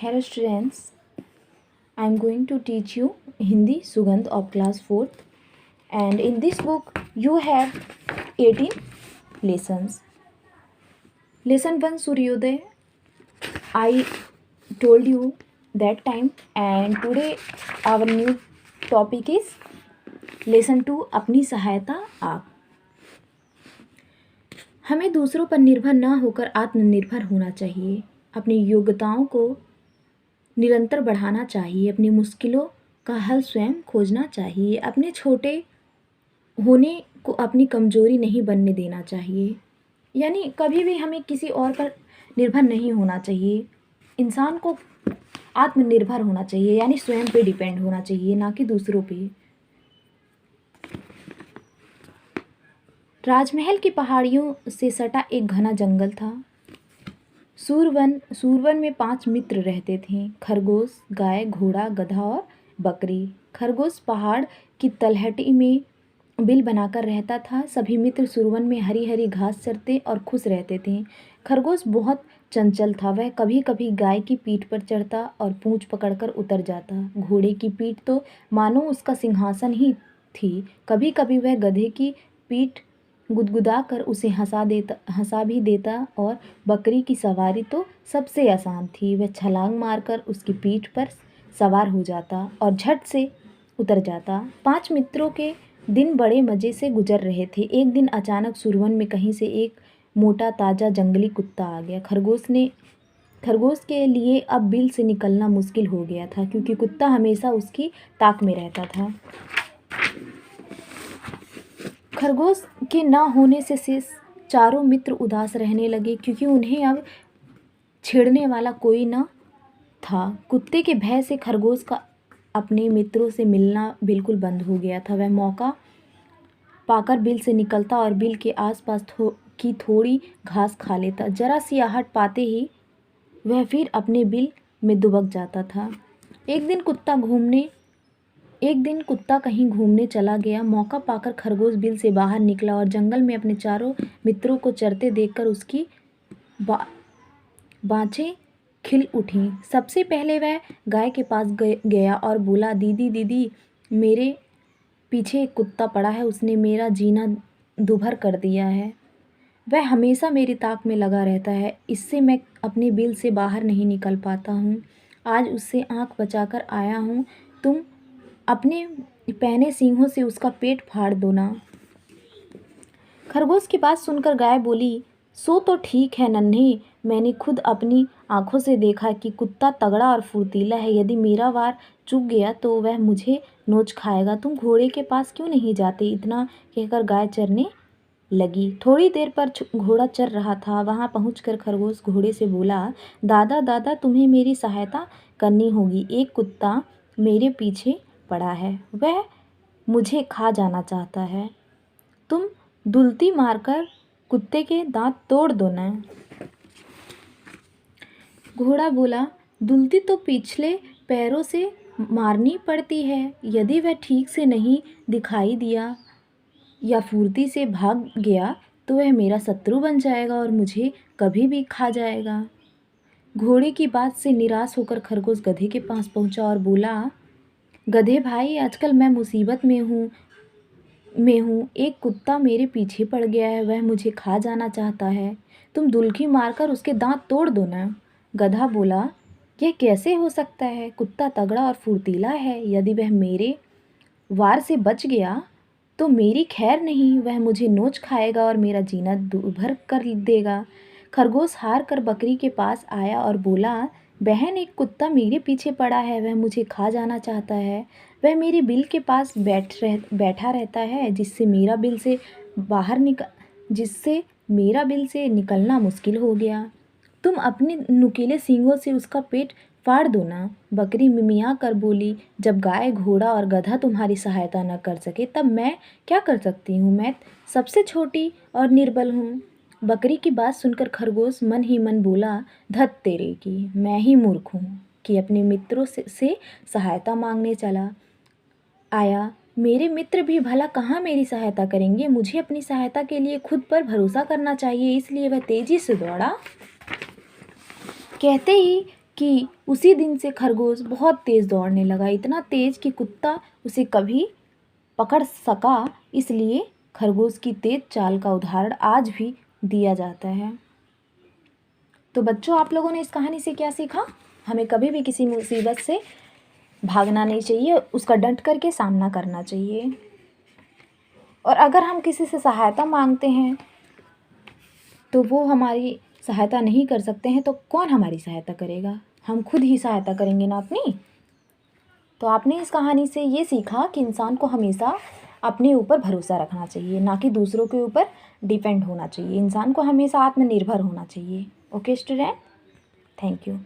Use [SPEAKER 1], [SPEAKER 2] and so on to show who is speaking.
[SPEAKER 1] Hello students, I am going to teach you Hindi Sugandh of class 4th, and in this book you have 18 lessons. Lesson 1 Suryoday, I told you that time, and today our new topic is Lesson 2 अपनी सहायता आप। हमें दूसरों पर निर्भर न होकर आत्मनिर्भर होना चाहिए। अपनी योग्यताओं को निरंतर बढ़ाना चाहिए। अपनी मुश्किलों का हल स्वयं खोजना चाहिए। अपने छोटे होने को अपनी कमजोरी नहीं बनने देना चाहिए। यानी कभी भी हमें किसी और पर निर्भर नहीं होना चाहिए। इंसान को आत्मनिर्भर होना चाहिए, यानी स्वयं पे डिपेंड होना चाहिए, ना कि दूसरों पे। राजमहल की पहाड़ियों से सटा एक घना जंगल था। सूरवन में 5 मित्र रहते थे, खरगोश, गाय, घोड़ा, गधा और बकरी। खरगोश पहाड़ की तलहटी में बिल बनाकर रहता था। सभी मित्र सूरवन में हरी हरी घास चरते और खुश रहते थे। खरगोश बहुत चंचल था। वह कभी कभी गाय की पीठ पर चढ़ता और पूंछ पकड़कर उतर जाता। घोड़े की पीठ तो मानो उसका सिंहासन ही थी। कभी कभी वह गधे की पीठ गुदगुदा कर उसे हंसा भी देता। और बकरी की सवारी तो सबसे आसान थी। वह छलांग मारकर उसकी पीठ पर सवार हो जाता और झट से उतर जाता। 5 मित्रों के दिन बड़े मज़े से गुजर रहे थे। एक दिन अचानक सूरवन में कहीं से एक मोटा ताज़ा जंगली कुत्ता आ गया। खरगोश के लिए अब बिल से निकलना मुश्किल हो गया था, क्योंकि कुत्ता हमेशा उसकी ताक में रहता था। खरगोश के न होने से शेष चारों मित्र उदास रहने लगे, क्योंकि उन्हें अब छेड़ने वाला कोई न था। कुत्ते के भय से खरगोश का अपने मित्रों से मिलना बिल्कुल बंद हो गया था। वह मौका पाकर बिल से निकलता और बिल के आसपास की थोड़ी घास खा लेता। जरा सी आहट पाते ही वह फिर अपने बिल में दुबक जाता था। एक दिन कुत्ता कहीं घूमने चला गया। मौका पाकर खरगोश बिल से बाहर निकला और जंगल में अपने चारों मित्रों को चरते देखकर उसकी बाँछें खिल उठीं। सबसे पहले वह गाय के पास गया और बोला, दीदी, मेरे पीछे एक कुत्ता पड़ा है। उसने मेरा जीना दूभर कर दिया है। वह हमेशा मेरी ताक में लगा रहता है। इससे मैं अपने बिल से बाहर नहीं निकल पाता हूँ। आज उससे आँख बचाकर आया हूँ। तुम अपने पहने सींगों से उसका पेट फाड़ दो ना। खरगोश की बात सुनकर गाय बोली, सो तो ठीक है नन्हे, मैंने खुद अपनी आंखों से देखा कि कुत्ता तगड़ा और फुर्तीला है। यदि मेरा वार चूक गया तो वह मुझे नोच खाएगा। तुम घोड़े के पास क्यों नहीं जाते? इतना कहकर गाय चरने लगी। थोड़ी देर पर घोड़ा चर रहा था। वहां पहुंचकर खरगोश घोड़े से बोला, दादा, तुम्हें मेरी सहायता करनी होगी। एक कुत्ता मेरे पीछे पड़ा है। वह मुझे खा जाना चाहता है। तुम दुलती मारकर कुत्ते के दांत तोड़ दो ना। घोड़ा बोला, दुलती तो पिछले पैरों से मारनी पड़ती है। यदि वह ठीक से नहीं दिखाई दिया या फुर्ती से भाग गया तो वह मेरा शत्रु बन जाएगा और मुझे कभी भी खा जाएगा। घोड़े की बात से निराश होकर खरगोश गधे के पास पहुंचा और बोला, गधे भाई, आजकल मैं मुसीबत में हूँ। एक कुत्ता मेरे पीछे पड़ गया है। वह मुझे खा जाना चाहता है। तुम दुल्की मारकर उसके दांत तोड़ दो ना। गधा बोला, यह कैसे हो सकता है? कुत्ता तगड़ा और फुर्तीला है। यदि वह मेरे वार से बच गया तो मेरी खैर नहीं। वह मुझे नोच खाएगा और मेरा जीना दूभर कर देगा। खरगोश हार कर बकरी के पास आया और बोला, बहन, एक कुत्ता मेरे पीछे पड़ा है। वह मुझे खा जाना चाहता है। वह मेरे बिल के पास बैठा रहता है, जिससे मेरा बिल से निकलना मुश्किल हो गया। तुम अपने नुकीले सींगों से उसका पेट फाड़ दो ना। बकरी मिमिया कर बोली, जब गाय, घोड़ा और गधा तुम्हारी सहायता न कर सके तब मैं क्या कर सकती हूँ? मैं सबसे छोटी और निर्बल हूँ। बकरी की बात सुनकर खरगोश मन ही मन बोला, धत तेरे की, मैं ही मूर्ख हूँ कि अपने मित्रों से सहायता मांगने चला आया। मेरे मित्र भी भला कहाँ मेरी सहायता करेंगे? मुझे अपनी सहायता के लिए खुद पर भरोसा करना चाहिए। इसलिए वह तेजी से दौड़ा। कहते ही कि उसी दिन से खरगोश बहुत तेज़ दौड़ने लगा, इतना तेज़ कि कुत्ता उसे कभी पकड़ सका। इसलिए खरगोश की तेज चाल का उदाहरण आज भी दिया जाता है। तो बच्चों, आप लोगों ने इस कहानी से क्या सीखा? हमें कभी भी किसी मुसीबत से भागना नहीं चाहिए, उसका डट कर के सामना करना चाहिए। और अगर हम किसी से सहायता मांगते हैं तो वो हमारी सहायता नहीं कर सकते हैं, तो कौन हमारी सहायता करेगा? हम खुद ही सहायता करेंगे ना अपनी। तो आपने इस कहानी से ये सीखा कि इंसान को हमेशा अपने ऊपर भरोसा रखना चाहिए, ना कि दूसरों के ऊपर डिपेंड होना चाहिए। इंसान को हमेशा आत्मनिर्भर होना चाहिए। Okay student, thank you.